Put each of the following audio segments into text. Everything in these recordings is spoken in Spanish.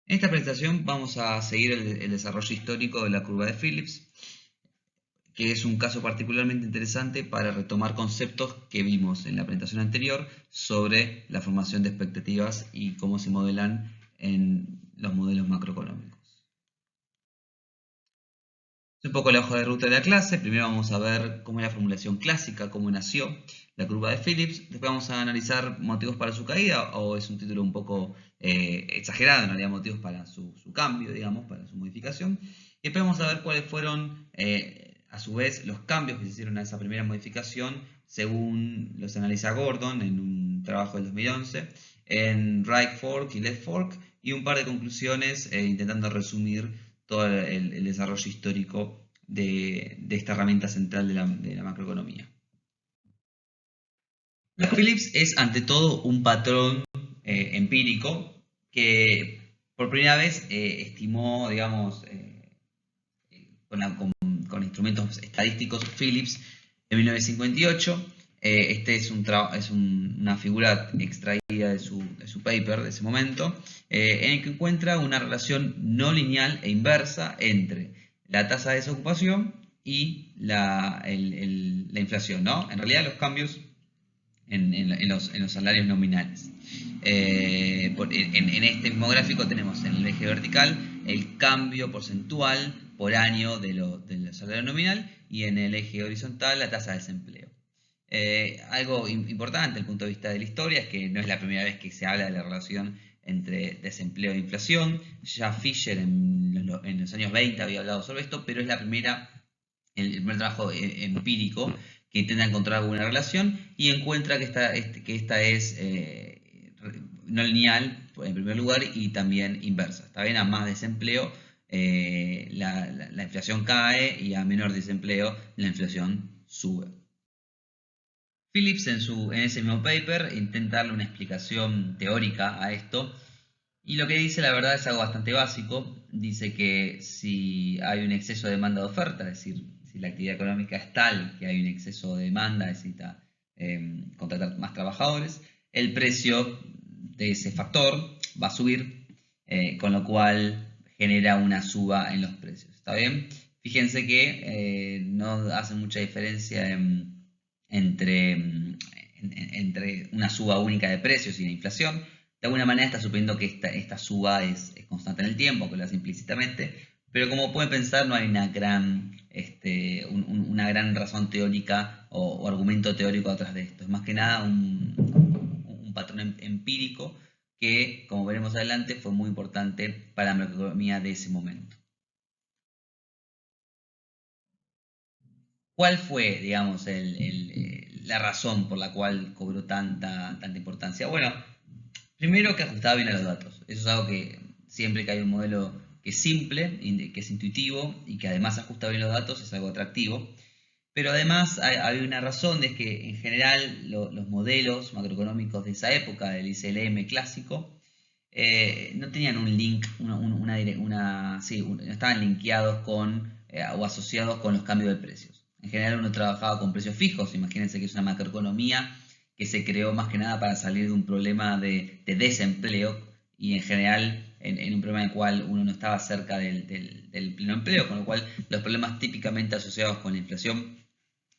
En esta presentación vamos a seguir el desarrollo histórico de la curva de Phillips, que es un caso particularmente interesante para retomar conceptos que vimos en la presentación anterior sobre la formación de expectativas y cómo se modelan en los modelos macroeconómicos. Es un poco la hoja de ruta de la clase. Primero vamos a ver cómo es la formulación clásica, cómo nació la curva de Phillips. Después vamos a analizar motivos para su caída, o es un título un poco exagerado, en realidad motivos para su cambio, digamos, para su modificación. Y después vamos a ver cuáles fueron, a su vez, los cambios que se hicieron a esa primera modificación según los analiza Gordon en un trabajo del 2011, en Right Fork y Left Fork, y un par de conclusiones intentando resumir todo el desarrollo histórico de esta herramienta central de la macroeconomía. Phillips es ante todo un patrón empírico que por primera vez estimó, digamos, con instrumentos estadísticos Phillips en 1958. Este es una figura extraída de su paper de ese momento, en el que encuentra una relación no lineal e inversa entre la tasa de desocupación y la inflación, ¿no? En realidad los cambios en los salarios nominales. En este mismo gráfico tenemos en el eje vertical el cambio porcentual por año del salario nominal, y en el eje horizontal la tasa de desempleo. Algo importante desde el punto de vista de la historia es que no es la primera vez que se habla de la relación entre desempleo e inflación. Ya Fisher en los años 20 había hablado sobre esto, pero es el primer trabajo empírico que intenta encontrar alguna relación, y encuentra que esta es no lineal en primer lugar, y también inversa. Está bien, a más desempleo la inflación cae, y a menor desempleo la inflación sube. Phillips en ese mismo paper intenta darle una explicación teórica a esto, y lo que dice, la verdad, es algo bastante básico. Dice que si hay un exceso de demanda de oferta, es decir, si la actividad económica es tal que hay un exceso de demanda, necesita contratar más trabajadores, el precio de ese factor va a subir, con lo cual genera una suba en los precios. ¿Está bien? Fíjense que no hace mucha diferencia entre una suba única de precios y la inflación. De alguna manera está suponiendo que esta suba es constante en el tiempo, que lo hace implícitamente, pero como pueden pensar, no hay una gran razón teórica o argumento teórico atrás de esto. Es más que nada un patrón empírico que, como veremos adelante, fue muy importante para la macroeconomía de ese momento. ¿Cuál fue, digamos, la razón por la cual cobró tanta importancia? Bueno, primero, que ajustaba bien a los datos. Eso es algo que siempre que hay un modelo que es simple, que es intuitivo y que además ajusta bien los datos, es algo atractivo. Pero además había una razón, de que en general los modelos macroeconómicos de esa época, del ICLM clásico, no tenían un link, no estaban linkeados o asociados con los cambios de precios. En general uno trabajaba con precios fijos. Imagínense que es una macroeconomía que se creó más que nada para salir de un problema de desempleo, y en general en un problema en el cual uno no estaba cerca del pleno empleo, con lo cual los problemas típicamente asociados con la inflación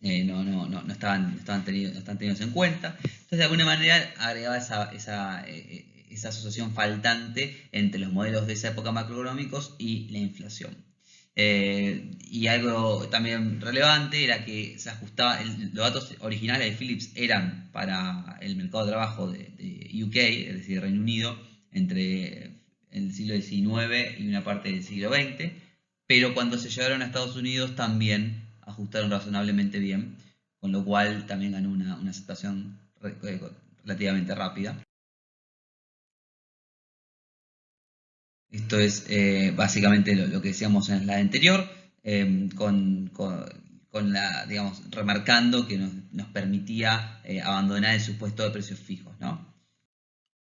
no estaban tenidos en cuenta. Entonces, de alguna manera agregaba esa asociación faltante entre los modelos de esa época macroeconómicos y la inflación. Y algo también relevante era que se ajustaba, los datos originales de Phillips eran para el mercado de trabajo de UK, es decir, Reino Unido, entre el siglo XIX y una parte del siglo XX, pero cuando se llegaron a Estados Unidos también ajustaron razonablemente bien, con lo cual también ganó una aceptación relativamente rápida. Esto es básicamente lo que decíamos en la anterior, digamos, remarcando que nos permitía abandonar el supuesto de precios fijos, ¿no?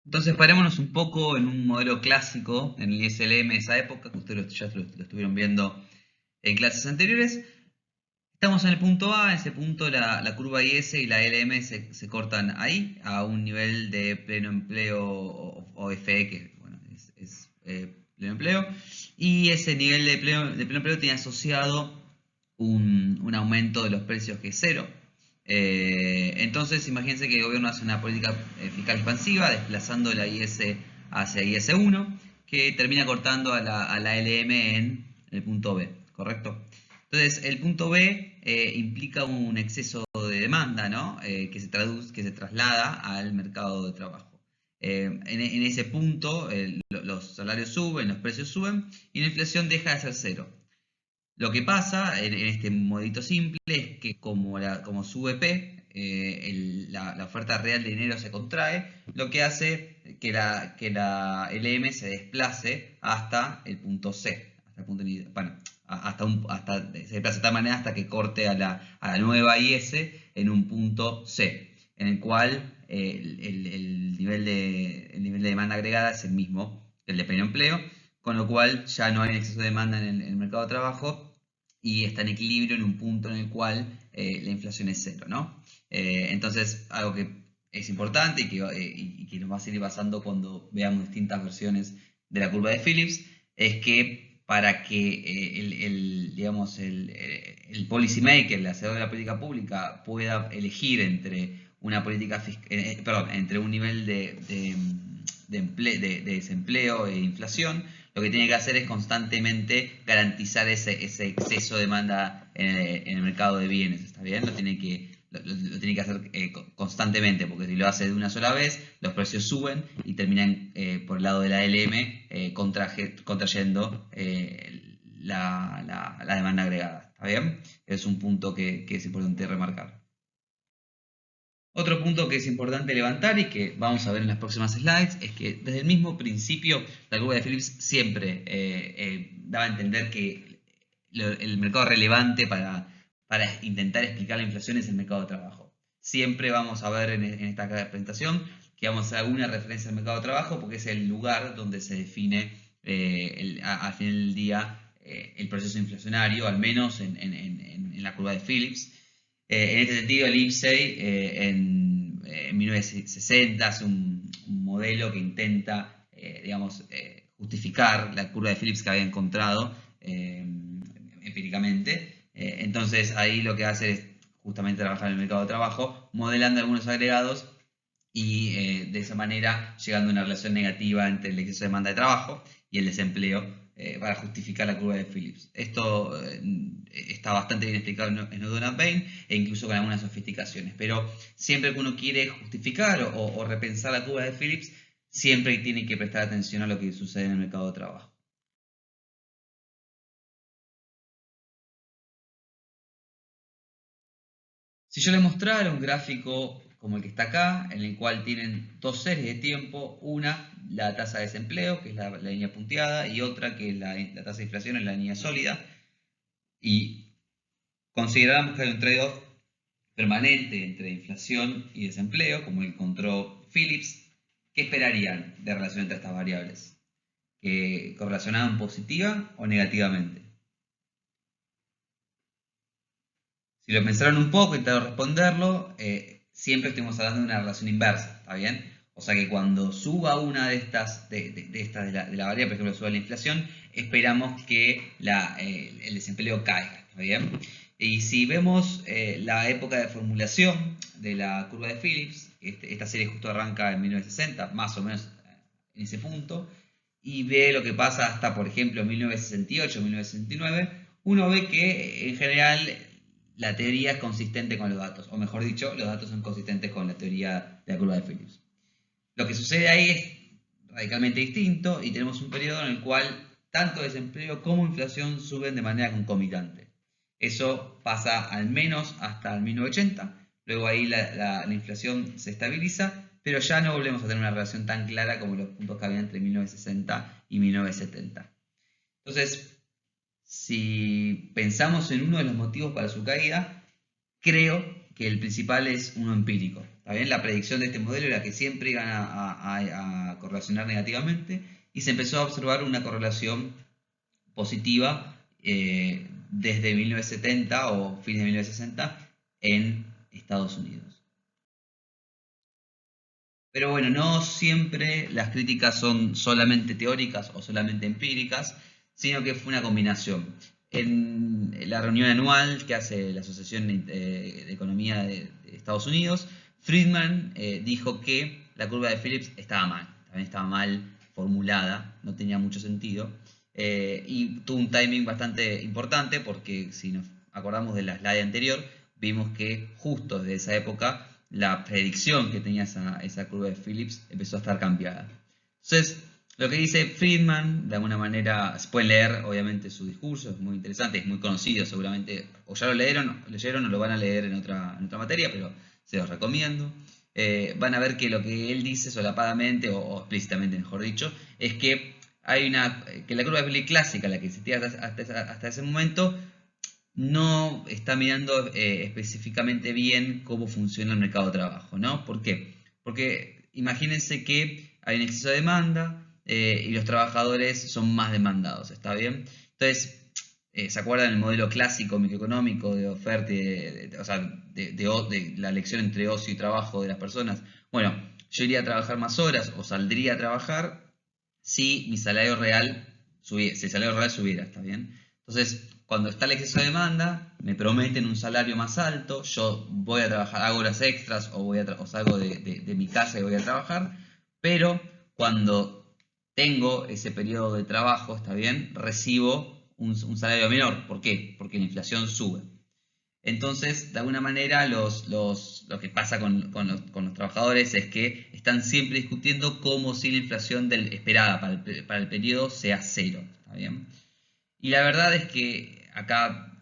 Entonces, parémonos un poco en un modelo clásico, en el ISLM de esa época, que ustedes ya lo estuvieron viendo en clases anteriores. Estamos en el punto A. En ese punto la curva IS y la LM se cortan ahí, a un nivel de pleno empleo, o FE, que bueno, es pleno empleo, y ese nivel de pleno empleo tiene asociado un aumento de los precios que es cero. Entonces, imagínense que el gobierno hace una política fiscal expansiva, desplazando la IS hacia IS1, que termina cortando a la LM en el punto B, ¿correcto? Entonces, el punto B implica un exceso de demanda, ¿no? Que se traslada al mercado de trabajo. En ese punto, los salarios suben, los precios suben y la inflación deja de ser cero. Lo que pasa en este modelito simple es que como sube P, la oferta real de dinero se contrae, lo que hace que la LM se desplace hasta el punto C, hasta el punto, bueno, se desplaza de tal manera hasta que corte a la nueva IS en un punto C, en el cual el nivel de demanda agregada es el mismo que el de pleno empleo, con lo cual ya no hay exceso de demanda en el mercado de trabajo y está en equilibrio en un punto en el cual la inflación es cero, ¿no? Entonces, algo que es importante y que nos va a seguir pasando cuando veamos distintas versiones de la curva de Phillips, es que para que digamos, el policy maker, el hacedor de la política pública, pueda elegir entre una política entre un nivel de desempleo e inflación, lo que tiene que hacer es constantemente garantizar ese exceso de demanda en el mercado de bienes, ¿está bien? Lo tiene que hacer constantemente, porque si lo hace de una sola vez, los precios suben y terminan por el lado de la LM contrayendo la demanda agregada, ¿está bien? Es un punto que es importante remarcar. Otro punto que es importante levantar y que vamos a ver en las próximas slides es que desde el mismo principio la curva de Phillips siempre daba a entender que el mercado relevante para intentar explicar la inflación es el mercado de trabajo. Siempre vamos a ver en esta presentación que vamos a hacer alguna referencia al mercado de trabajo porque es el lugar donde se define al final del día el proceso inflacionario, al menos en la curva de Phillips. En este sentido, el IPSEI en 1960 hace un modelo que intenta, digamos, justificar la curva de Phillips que había encontrado empíricamente. Entonces, ahí lo que hace es justamente trabajar en el mercado de trabajo, modelando algunos agregados y de esa manera llegando a una relación negativa entre el exceso de demanda de trabajo y el desempleo para justificar la curva de Phillips. Esto está bastante bien explicado en Snowden and Bain e incluso con algunas sofisticaciones, pero siempre que uno quiere justificar o repensar la curva de Phillips, siempre tiene que prestar atención a lo que sucede en el mercado de trabajo. Si yo les mostrara un gráfico como el que está acá, en el cual tienen dos series de tiempo, una, la tasa de desempleo, que es la línea punteada, y otra, que es la tasa de inflación, en la línea sólida, y consideramos que hay un trade-off permanente entre inflación y desempleo, como el encontró Phillips, ¿qué esperarían de relación entre estas variables? ¿Que correlacionaban positiva o negativamente? Si lo pensaron un poco y intentaron responderlo, siempre estamos hablando de una relación inversa, ¿está bien? O sea que cuando suba una de estas, de la variable, por ejemplo, suba la inflación, esperamos que el desempleo caiga, ¿está bien? Y si vemos la época de formulación de la curva de Phillips, esta serie justo arranca en 1960, más o menos en ese punto, y ve lo que pasa hasta, por ejemplo, 1968, 1969, uno ve que en general la teoría es consistente con los datos, o mejor dicho, los datos son consistentes con la teoría de la curva de Phillips. Lo que sucede ahí es radicalmente distinto y tenemos un periodo en el cual tanto desempleo como inflación suben de manera concomitante. Eso pasa al menos hasta el 1980, luego ahí la inflación se estabiliza, pero ya no volvemos a tener una relación tan clara como los puntos que había entre 1960 y 1970. Entonces, si pensamos en uno de los motivos para su caída, creo que el principal es uno empírico. ¿Está bien? La predicción de este modelo era que siempre iban a correlacionar negativamente y se empezó a observar una correlación positiva desde 1970 o fines de 1960 en Estados Unidos. Pero bueno, no siempre las críticas son solamente teóricas o solamente empíricas, sino que fue una combinación. En la reunión anual que hace la Asociación de Economía de Estados Unidos, Friedman dijo que la curva de Phillips estaba mal, también estaba mal formulada, no tenía mucho sentido, y tuvo un timing bastante importante porque si nos acordamos de la slide anterior, vimos que justo desde esa época la predicción que tenía esa curva de Phillips empezó a estar cambiada. Entonces, lo que dice Friedman, de alguna manera, se pueden leer obviamente su discurso, es muy interesante, es muy conocido, seguramente, o ya lo leyeron o lo van a leer en otra materia, pero se los recomiendo. Van a ver que lo que él dice solapadamente, o explícitamente mejor dicho, es que que la curva de Phillips clásica, la que existía hasta ese momento, no está mirando específicamente bien cómo funciona el mercado de trabajo, ¿no? ¿Por qué? Porque imagínense que hay un exceso de demanda y los trabajadores son más demandados, ¿está bien? Entonces, ¿se acuerdan del modelo clásico microeconómico de oferta o sea, de la elección entre ocio y trabajo de las personas? Bueno, yo iría a trabajar más horas o saldría a trabajar si mi salario real subiera, si el salario real subiera, ¿está bien? Entonces, cuando está el exceso de demanda, me prometen un salario más alto, yo voy a trabajar, hago horas extras o salgo de mi casa y voy a trabajar, pero cuando tengo ese periodo de trabajo, ¿está bien? Recibo un salario menor. ¿Por qué? Porque la inflación sube. Entonces, de alguna manera, lo que pasa con los trabajadores es que están siempre discutiendo cómo si la inflación esperada para el periodo sea cero. ¿Está bien? Y la verdad es que acá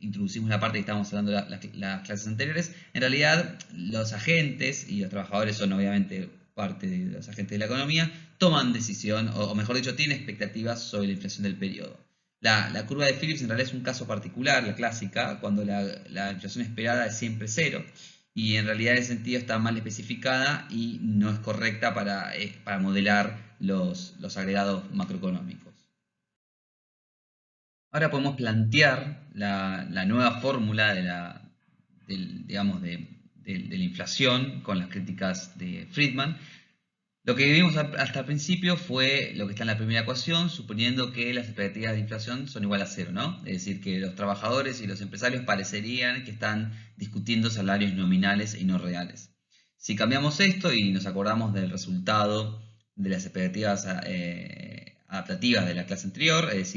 introducimos la parte que estábamos hablando las clases anteriores. En realidad, los agentes, y los trabajadores son obviamente parte de los agentes de la economía, toman decisión, o mejor dicho, tienen expectativas sobre la inflación del periodo. La curva de Phillips en realidad es un caso particular, la clásica, cuando la inflación esperada es siempre cero. Y en realidad en ese sentido está mal especificada y no es correcta para modelar los agregados macroeconómicos. Ahora podemos plantear la nueva fórmula digamos, de la inflación con las críticas de Friedman. Lo que vimos hasta el principio fue lo que está en la primera ecuación, suponiendo que las expectativas de inflación son igual a cero, ¿no? Es decir, que los trabajadores y los empresarios parecerían que están discutiendo salarios nominales y no reales. Si cambiamos esto y nos acordamos del resultado de las expectativas adaptativas de la clase anterior, es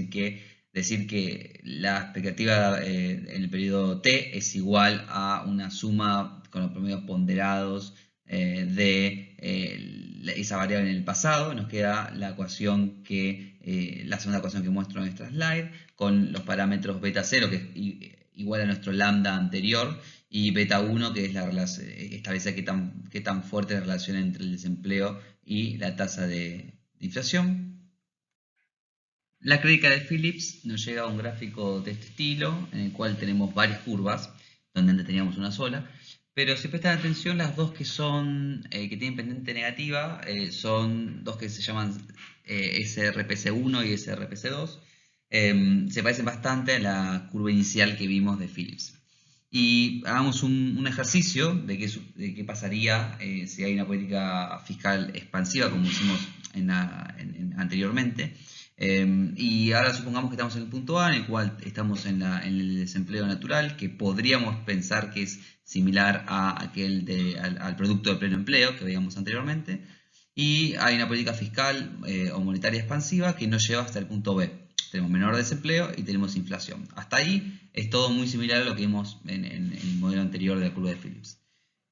decir que la expectativa en el periodo T es igual a una suma con los promedios ponderados de esa variable en el pasado, nos queda la ecuación la segunda ecuación que muestro en esta slide, con los parámetros beta 0, que es igual a nuestro lambda anterior, y beta 1, que es establece qué tan fuerte es la relación entre el desempleo y la tasa de inflación. La crítica de Phillips nos llega a un gráfico de este estilo, en el cual tenemos varias curvas, donde antes teníamos una sola, pero si prestan atención, las dos que tienen pendiente negativa, son dos que se llaman SRPC1 y SRPC2. Se parecen bastante a la curva inicial que vimos de Phillips. Y hagamos un ejercicio de qué pasaría si hay una política fiscal expansiva, como hicimos anteriormente. Y ahora supongamos que estamos en el punto A, en el cual estamos en el desempleo natural, que podríamos pensar que es similar a al producto de pleno empleo que veíamos anteriormente. Y hay una política fiscal o monetaria expansiva que nos lleva hasta el punto B. Tenemos menor desempleo y tenemos inflación. Hasta ahí es todo muy similar a lo que vimos en el modelo anterior de la curva de Phillips.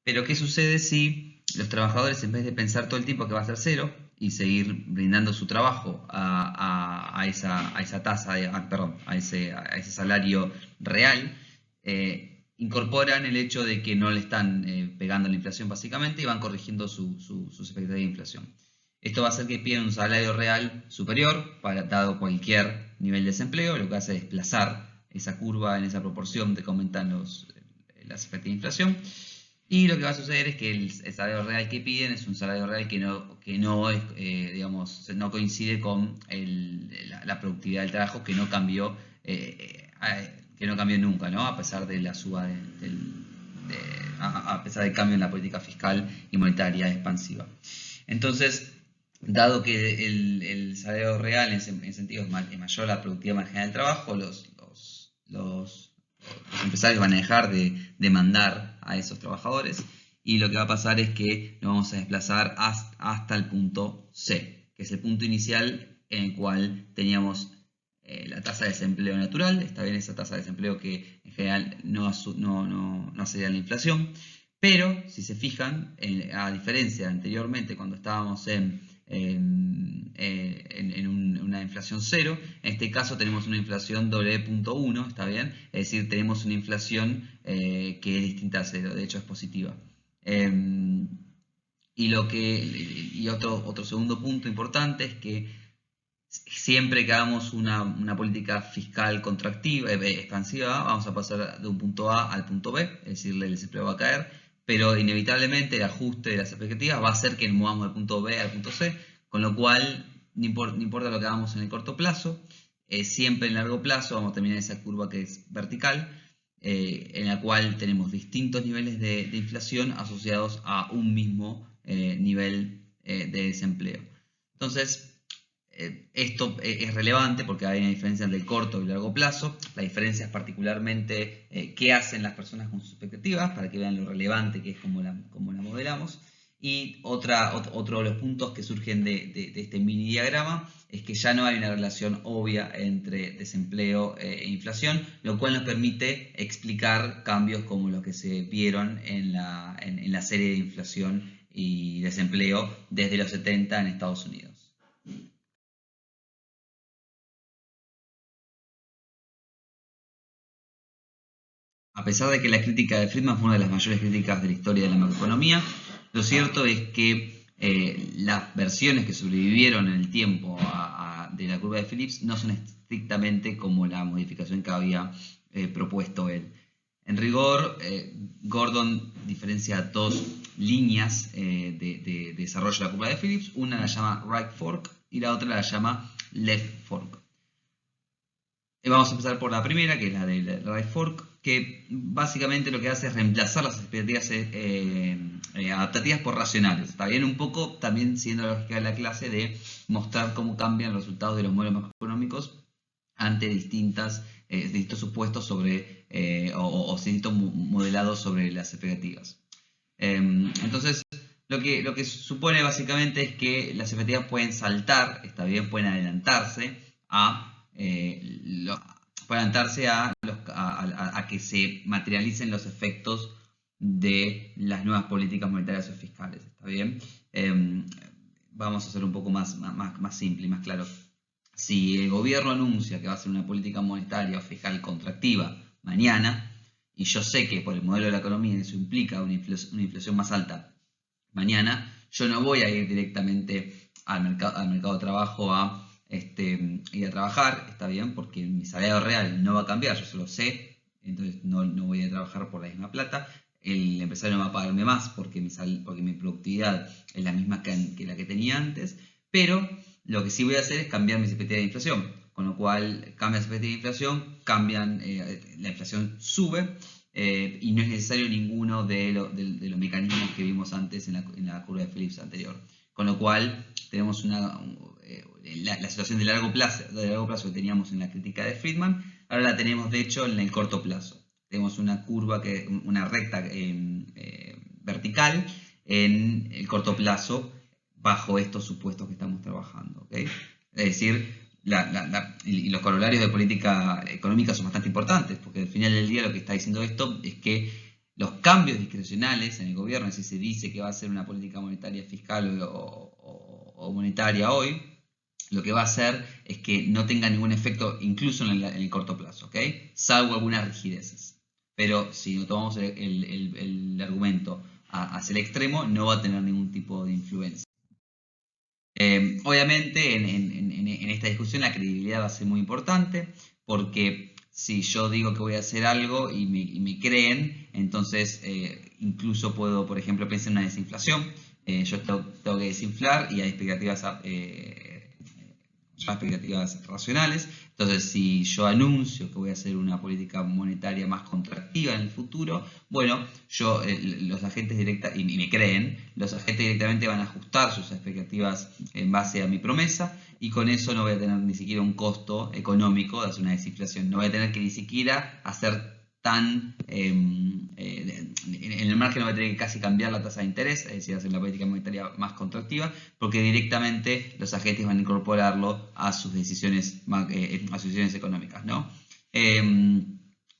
Pero ¿qué sucede si los trabajadores, en vez de pensar todo el tiempo que va a ser cero y seguir brindando su trabajo a esa tasa, a ese salario real, incorporan el hecho de que no le están pegando la inflación básicamente y van corrigiendo sus expectativas de inflación? Esto va a hacer que pidan un salario real superior dado cualquier nivel de desempleo, lo que hace es desplazar esa curva en esa proporción de que aumentan las expectativas de inflación. Y lo que va a suceder es que el salario real que piden es un salario real que no es, digamos, no coincide con la productividad del trabajo, que no cambió nunca, ¿no? A pesar de la suba a pesar del cambio en la política fiscal y monetaria expansiva. Entonces, dado que el salario real en ese sentido es mayor la productividad marginal del trabajo, los empresarios van a dejar de demandar a esos trabajadores y lo que va a pasar es que nos vamos a desplazar hasta el punto C, que es el punto inicial en el cual teníamos la tasa de desempleo natural. Está bien, esa tasa de desempleo que en general no acelera la inflación, pero si se fijan, a diferencia de anteriormente cuando estábamos en una inflación cero, en este caso tenemos una inflación W.1, ¿está bien? Es decir, tenemos una inflación que es distinta a cero, de hecho es positiva. Y otro segundo punto importante es que siempre que hagamos una política fiscal contractiva, expansiva, vamos a pasar de un punto A al punto B, es decir, el desempleo va a caer, pero inevitablemente el ajuste de las expectativas va a hacer que nos movamos del punto B al punto C, con lo cual no importa lo que hagamos en el corto plazo, siempre en el largo plazo vamos a terminar esa curva que es vertical, en la cual tenemos distintos niveles de inflación asociados a un mismo nivel de desempleo. Entonces, esto es relevante porque hay una diferencia entre el corto y el largo plazo. La diferencia es particularmente qué hacen las personas con sus expectativas, para que vean lo relevante que es como la modelamos. Y otro de los puntos que surgen de este mini diagrama es que ya no hay una relación obvia entre desempleo e inflación, lo cual nos permite explicar cambios como los que se vieron en la serie de inflación y desempleo desde los 70 en Estados Unidos. A pesar de que la crítica de Friedman fue una de las mayores críticas de la historia de la macroeconomía, lo cierto es que las versiones que sobrevivieron en el tiempo de la curva de Phillips no son estrictamente como la modificación que había propuesto él. En rigor, Gordon diferencia dos líneas de desarrollo de la curva de Phillips. Una la llama right fork y la otra la llama left fork. Vamos a empezar por la primera, que es la del right fork, que básicamente lo que hace es reemplazar las expectativas adaptativas por racionales. Está bien, un poco también siguiendo la lógica de la clase de mostrar cómo cambian los resultados de los modelos macroeconómicos ante distintos supuestos sobre o distintos modelados sobre las expectativas. Entonces, lo que supone básicamente es que las expectativas pueden saltar, está bien, pueden adelantarse a que se materialicen los efectos de las nuevas políticas monetarias o fiscales. ¿Está bien? Vamos a hacer un poco más simple y más claro. Si el gobierno anuncia que va a hacer una política monetaria o fiscal contractiva mañana, y yo sé que por el modelo de la economía eso implica una inflación más alta mañana, yo no voy a ir directamente al mercado de trabajo ir a trabajar, está bien, porque mi salario real no va a cambiar, yo solo sé, entonces no voy a trabajar por la misma plata. El empresario no va a pagarme más porque mi productividad es la misma que la que tenía antes, pero lo que sí voy a hacer es cambiar mis expectativas de inflación, con lo cual cambia las expectativas de inflación, la inflación sube y no es necesario ninguno de los mecanismos que vimos antes en la curva de Phillips anterior. Con lo cual tenemos la situación de largo plazo que teníamos en la crítica de Friedman, ahora la tenemos de hecho en el corto plazo. Tenemos una curva, una recta vertical en el corto plazo bajo estos supuestos que estamos trabajando. ¿Okay? Es decir, y los corolarios de política económica son bastante importantes, porque al final del día lo que está diciendo esto es que los cambios discrecionales en el gobierno, si se dice que va a ser una política monetaria fiscal o monetaria hoy, lo que va a hacer es que no tenga ningún efecto incluso en el corto plazo, ¿okay? Salvo algunas rigideces. Pero si no tomamos el argumento hacia el extremo, no va a tener ningún tipo de influencia. Obviamente en esta discusión la credibilidad va a ser muy importante, porque si yo digo que voy a hacer algo y me creen, entonces incluso puedo, por ejemplo, pensar en una desinflación. Yo tengo que desinflar y hay expectativas, llama expectativas racionales. Entonces, si yo anuncio que voy a hacer una política monetaria más contractiva en el futuro, bueno, los agentes y me creen, los agentes directamente van a ajustar sus expectativas en base a mi promesa, y con eso no voy a tener ni siquiera un costo económico de hacer una desinflación. No voy a tener que ni siquiera hacer en el margen no va a tener que casi cambiar la tasa de interés, es decir, hacer la política monetaria más contractiva, porque directamente los agentes van a incorporarlo a sus decisiones económicas, ¿no?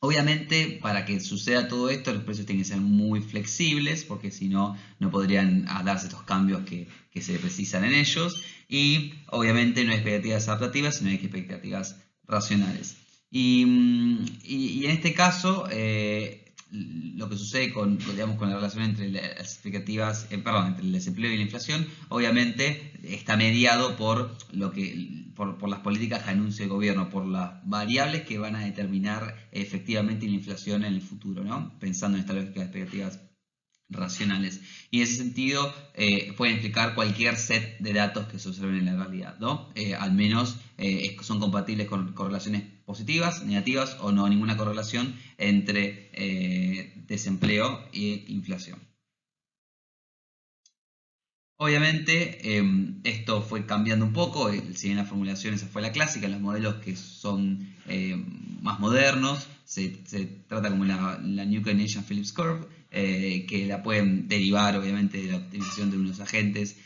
Obviamente, para que suceda todo esto, los precios tienen que ser muy flexibles, porque si no, no podrían darse estos cambios que se precisan en ellos. Y obviamente no hay expectativas adaptativas, sino hay expectativas racionales. Y en este caso, lo que sucede digamos, con la relación entre las expectativas, entre el desempleo y la inflación, obviamente está mediado por las políticas que anuncia el gobierno, por las variables que van a determinar efectivamente la inflación en el futuro, ¿no? Pensando en esta lógica de expectativas racionales. Y en ese sentido pueden explicar cualquier set de datos que se observen en la realidad, ¿no? Al menos son compatibles con correlaciones positivas, negativas o no ninguna correlación entre desempleo e inflación. Obviamente esto fue cambiando un poco, si bien la formulación esa fue la clásica, los modelos que son más modernos se trata como la New Keynesian-Phillips Curve, que la pueden derivar obviamente de la optimización de unos agentes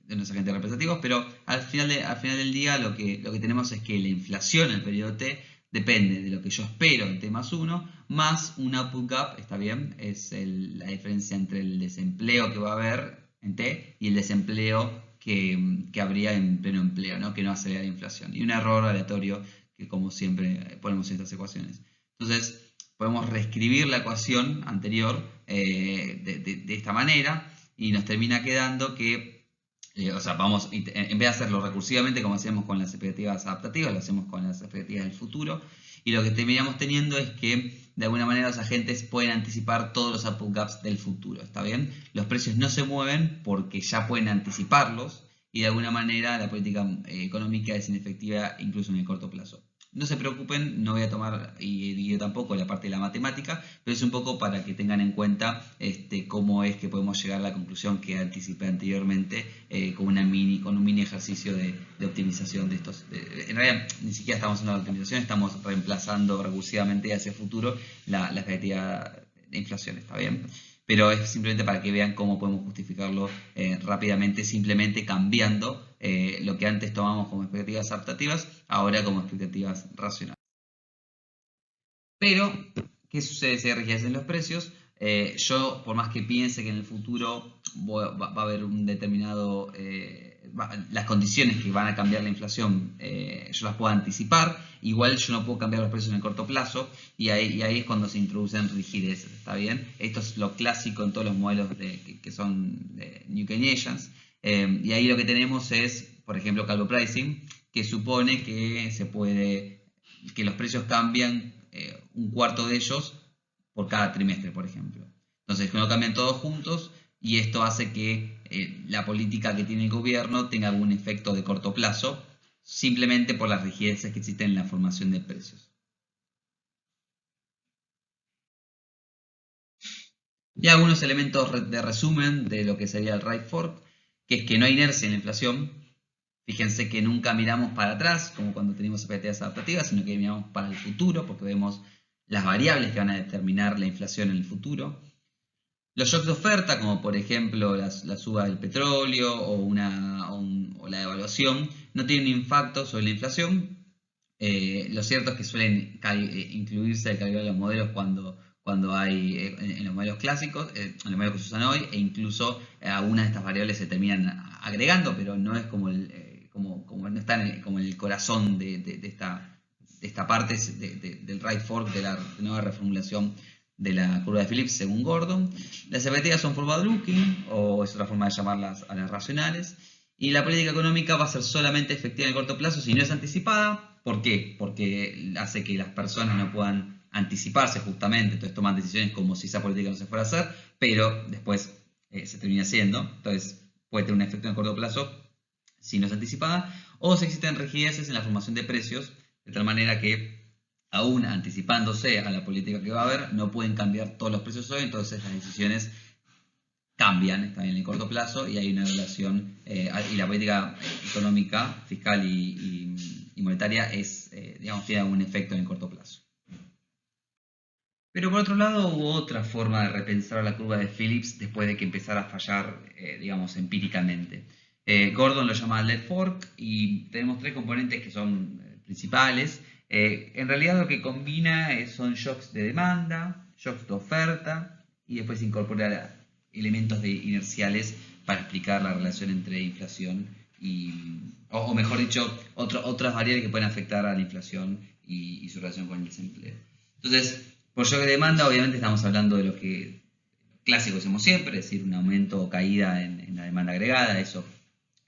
representativos, pero al final del día lo que tenemos es que la inflación en el periodo T depende de lo que yo espero en T más 1, más un output gap, está bien, es la diferencia entre el desempleo que va a haber en T y el desempleo que habría en pleno empleo, ¿no? Que no acelera la inflación. Y un error aleatorio que, como siempre, ponemos en estas ecuaciones. Entonces, podemos reescribir la ecuación anterior de esta manera, y nos termina quedando que en vez de hacerlo recursivamente como hacemos con las expectativas adaptativas, lo hacemos con las expectativas del futuro, y lo que terminamos teniendo es que de alguna manera los agentes pueden anticipar todos los output gaps del futuro, ¿está bien? Los precios no se mueven porque ya pueden anticiparlos, y de alguna manera la política económica es inefectiva incluso en el corto plazo. No se preocupen, no voy a tomar, y yo tampoco, la parte de la matemática, pero es un poco para que tengan en cuenta cómo es que podemos llegar a la conclusión que anticipé anteriormente con un mini ejercicio de optimización de estos. En realidad, ni siquiera estamos haciendo la optimización, estamos reemplazando recursivamente hacia el futuro la expectativa de inflación, ¿está bien? Pero es simplemente para que vean cómo podemos justificarlo rápidamente, simplemente cambiando lo que antes tomamos como expectativas adaptativas, ahora como expectativas racionales. Pero, ¿qué sucede si hay rigidez en los precios? Yo, por más que piense que en el futuro va a haber un determinado... las condiciones que van a cambiar la inflación, yo las puedo anticipar, igual yo no puedo cambiar los precios en el corto plazo, y ahí es cuando se introducen rigideces, ¿está bien? Esto es lo clásico en todos los modelos que son New Keynesians, y ahí lo que tenemos es, por ejemplo, Calvo Pricing, que supone que que los precios cambian un cuarto de ellos por cada trimestre, por ejemplo. Entonces, que no cambian todos juntos, y esto hace que la política que tiene el gobierno tenga algún efecto de corto plazo, simplemente por las rigideces que existen en la formación de precios. Y algunos elementos de resumen de lo que sería el right fork, que es que no hay inercia en la inflación. Fíjense que nunca miramos para atrás, como cuando tenemos expectativas adaptativas, sino que miramos para el futuro, porque vemos las variables que van a determinar la inflación en el futuro. Los shocks de oferta, como por ejemplo la suba del petróleo o la devaluación, no tienen un impacto sobre la inflación. Lo cierto es que suelen incluirse al calcular los modelos cuando hay en los modelos clásicos, en los modelos que se usan hoy, e incluso algunas de estas variables se terminan agregando, pero no es como no están como en el corazón de esta parte del right fork, de la nueva reformulación de la curva de Phillips según Gordon. Las expectativas son forward-looking, o es otra forma de llamarlas a las racionales, y la política económica va a ser solamente efectiva en el corto plazo si no es anticipada. ¿Por qué? Porque hace que las personas no puedan anticiparse justamente, entonces toman decisiones como si esa política no se fuera a hacer, pero después se termina haciendo, entonces puede tener un efecto en el corto plazo si no es anticipada, o si existen rigideces en la formación de precios, de tal manera que, aún anticipándose a la política que va a haber, no pueden cambiar todos los precios hoy, entonces las decisiones cambian, están en el corto plazo, y hay una relación, y la política económica, fiscal y monetaria digamos, tiene algún efecto en el corto plazo. Pero por otro lado hubo otra forma de repensar la curva de Phillips después de que empezara a fallar, digamos, empíricamente. Gordon lo llama left fork y tenemos tres componentes que son principales. En realidad lo que combina son shocks de demanda, shocks de oferta y después incorpora elementos inerciales para explicar la relación entre inflación o mejor dicho, otras variables que pueden afectar a la inflación y su relación con el desempleo. Entonces, por shock de demanda, obviamente estamos hablando de lo que clásico hacemos siempre, es decir, un aumento o caída en la demanda agregada, eso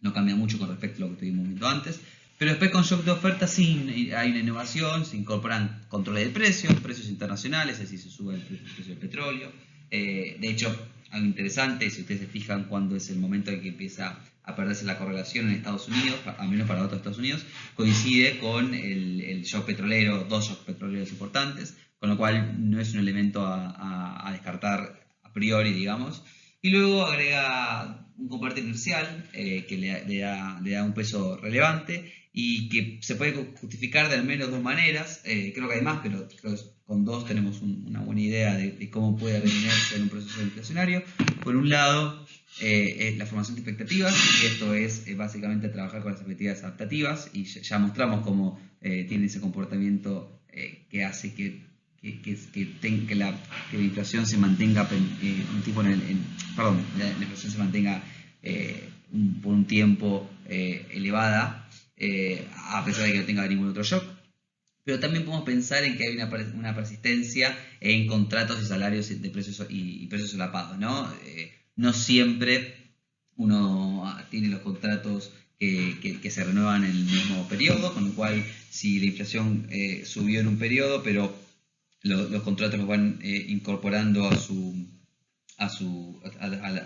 no cambia mucho con respecto a lo que tuvimos viendo antes. Pero después con shock de oferta sí hay una innovación, se incorporan controles de precios internacionales, es decir, se sube el precio del petróleo. De hecho, algo interesante, si ustedes se fijan cuando es el momento en que empieza a perderse la correlación en Estados Unidos, al menos para datos de Estados Unidos, coincide con el shock petrolero, dos shocks petroleros importantes, con lo cual no es un elemento a descartar a priori, digamos. Y luego agrega un componente inercial que le da un peso relevante y que se puede justificar de al menos dos maneras. Creo que hay más, pero creo que con dos tenemos una buena idea de cómo puede haber inercia en un proceso inflacionario. Por un lado, es la formación de expectativas, y esto es básicamente trabajar con las expectativas adaptativas, y ya mostramos cómo tiene ese comportamiento que hace que la inflación se mantenga la inflación se mantenga por un tiempo elevada, a pesar de que no tenga ningún otro shock. Pero también podemos pensar en que hay una persistencia en contratos y salarios de precios y precios solapados, ¿no? No siempre uno tiene los contratos que se renuevan en el mismo periodo, con lo cual si la inflación subió en un periodo, pero los contratos los van incorporando a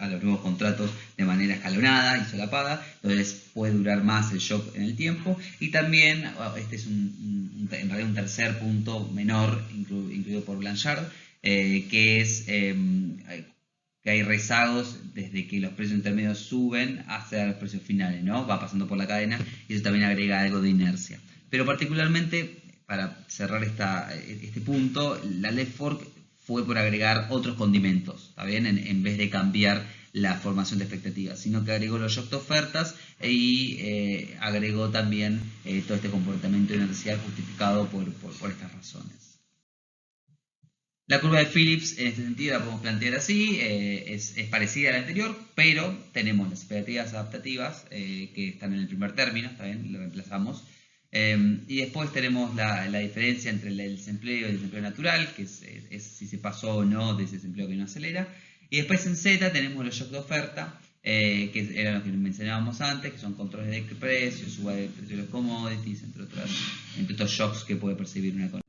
los nuevos contratos de manera escalonada y solapada, entonces puede durar más el shock en el tiempo. Y también, este es en realidad un tercer punto menor incluido por Blanchard, que es que hay rezagos desde que los precios intermedios suben hasta los precios finales, ¿no? Va pasando por la cadena, y eso también agrega algo de inercia. Pero particularmente, para cerrar este punto, la left fork fue por agregar otros condimentos, ¿está bien? En vez de cambiar la formación de expectativas, sino que agregó los shocks de ofertas y agregó también todo este comportamiento inercial justificado por estas razones. La curva de Phillips, en este sentido, la podemos plantear así, es parecida a la anterior, pero tenemos las expectativas adaptativas que están en el primer término, ¿está bien? Lo reemplazamos. Y después tenemos la diferencia entre el desempleo y el desempleo natural, que es si se pasó o no de ese desempleo que no acelera. Y después en Z tenemos los shocks de oferta, que eran los que mencionábamos antes, que son controles de precios, suba de precios de los commodities, entre otros shocks que puede percibir una economía.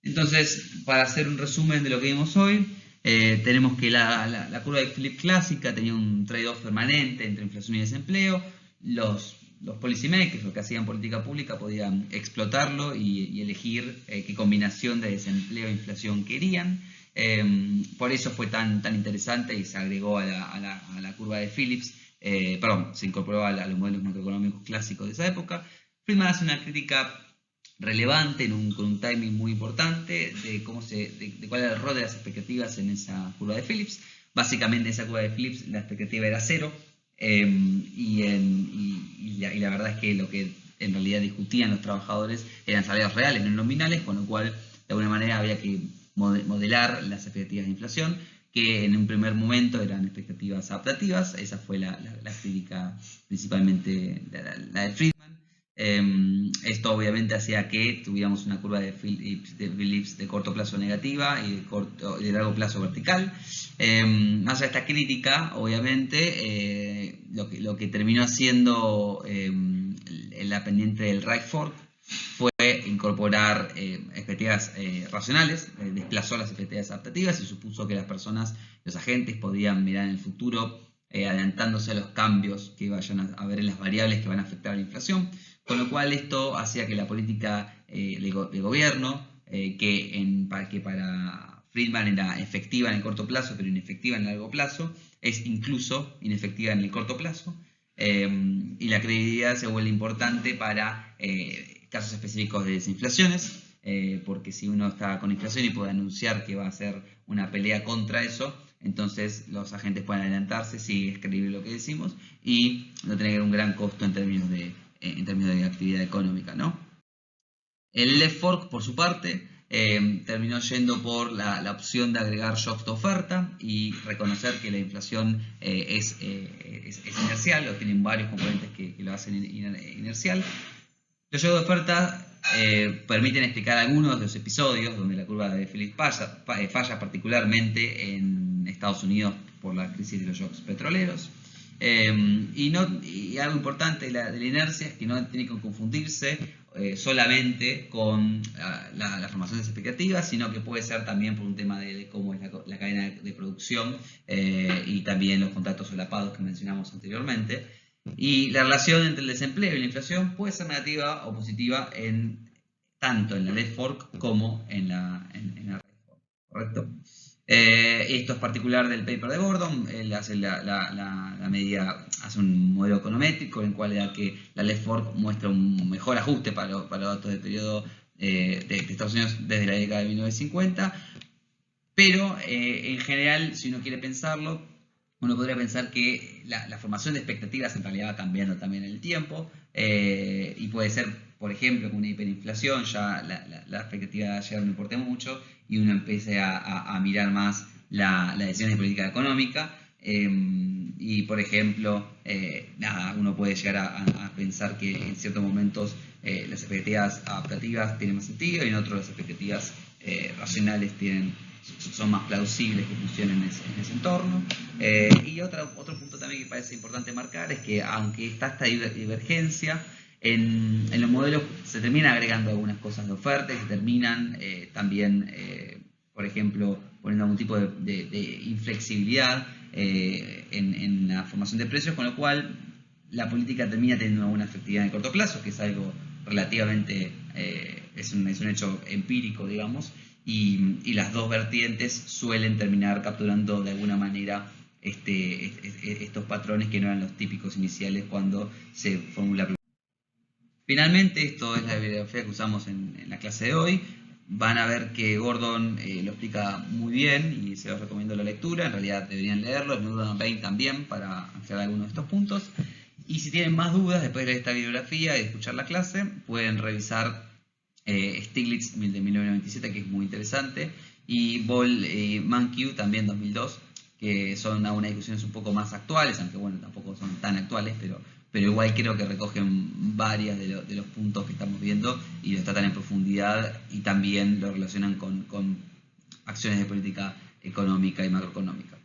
Entonces, para hacer un resumen de lo que vimos hoy, tenemos que la curva de Phillips clásica tenía un trade-off permanente entre inflación y desempleo. Los policymakers, los que hacían política pública, podían explotarlo y elegir qué combinación de desempleo e inflación querían. Por eso fue tan interesante y se agregó a la curva de Phillips, se incorporó a los modelos macroeconómicos clásicos de esa época. Friedman hace una crítica relevante con un timing muy importante de cuál era el rol de las expectativas en esa curva de Phillips. Básicamente en esa curva de Phillips la expectativa era cero, y la verdad es que lo que en realidad discutían los trabajadores eran salarios reales, no nominales, con lo cual de alguna manera había que modelar las expectativas de inflación, que en un primer momento eran expectativas adaptativas. Esa fue la crítica principalmente la de Friedman. Esto obviamente hacía que tuviéramos una curva de Phillips de corto plazo negativa y de largo plazo vertical. Más allá de esta crítica, obviamente, lo que terminó haciendo la pendiente del right fork fue incorporar expectativas racionales, desplazó las expectativas adaptativas y supuso que las personas, los agentes, podían mirar en el futuro adelantándose a los cambios que vayan a haber en las variables que van a afectar a la inflación, con lo cual esto hacía que la política de gobierno, que para Friedman era efectiva en el corto plazo, pero inefectiva en el largo plazo, es incluso inefectiva en el corto plazo, y la credibilidad se vuelve importante para casos específicos de desinflaciones, porque si uno está con inflación y puede anunciar que va a hacer una pelea contra eso, entonces los agentes pueden adelantarse si es creíble lo que decimos y no tener un gran costo en términos de actividad económica, ¿no? El left fork, por su parte, terminó yendo por la opción de agregar shocks de oferta y reconocer que la inflación es inercial, o tienen varios componentes que lo hacen inercial. Los shocks de oferta permiten explicar algunos de los episodios donde la curva de Phillips falla, particularmente en Estados Unidos por la crisis de los shocks petroleros. Y algo importante de la inercia es que no tiene que confundirse solamente con la formación de expectativas, sino que puede ser también por un tema de cómo es la cadena de producción y también los contactos solapados que mencionamos anteriormente. Y la relación entre el desempleo y la inflación puede ser negativa o positiva tanto en la left fork como en la right fork, ¿correcto? Esto es particular del paper de Gordon. Él hace la medida, hace un modelo econométrico en el cual da que la left fork muestra un mejor ajuste para los datos del periodo de Estados Unidos desde la década de 1950, pero en general, si uno quiere pensarlo, uno podría pensar que la formación de expectativas en realidad va cambiando también en el tiempo, y puede ser, por ejemplo, con una hiperinflación ya la expectativa de ayer no importa mucho y uno empiece a mirar más las decisiones de política económica, y por ejemplo, uno puede llegar a pensar que en ciertos momentos las expectativas adaptativas tienen más sentido y en otros las expectativas racionales son más plausibles que funcionen en ese entorno. Y otro punto también que parece importante marcar es que aunque está esta divergencia, en los modelos se terminan agregando algunas cosas de oferta y se terminan también, por ejemplo, poniendo algún tipo de inflexibilidad en la formación de precios, con lo cual la política termina teniendo una efectividad en el corto plazo, que es algo relativamente, es un hecho empírico, digamos, y las dos vertientes suelen terminar capturando de alguna manera estos patrones que no eran los típicos iniciales cuando se formula. Finalmente, esto es la bibliografía que usamos en la clase de hoy. Van a ver que Gordon lo explica muy bien y se los recomiendo la lectura. En realidad deberían leerlo, Newton Bain también, para aclarar algunos de estos puntos. Y si tienen más dudas después de leer esta bibliografía y de escuchar la clase, pueden revisar Stiglitz de 1997, que es muy interesante, y Ball y Mankiw también 2002, que son unas discusiones un poco más actuales, aunque bueno, tampoco son tan actuales, pero igual creo que recogen varias de los puntos que estamos viendo y los tratan en profundidad y también lo relacionan con acciones de política económica y macroeconómica.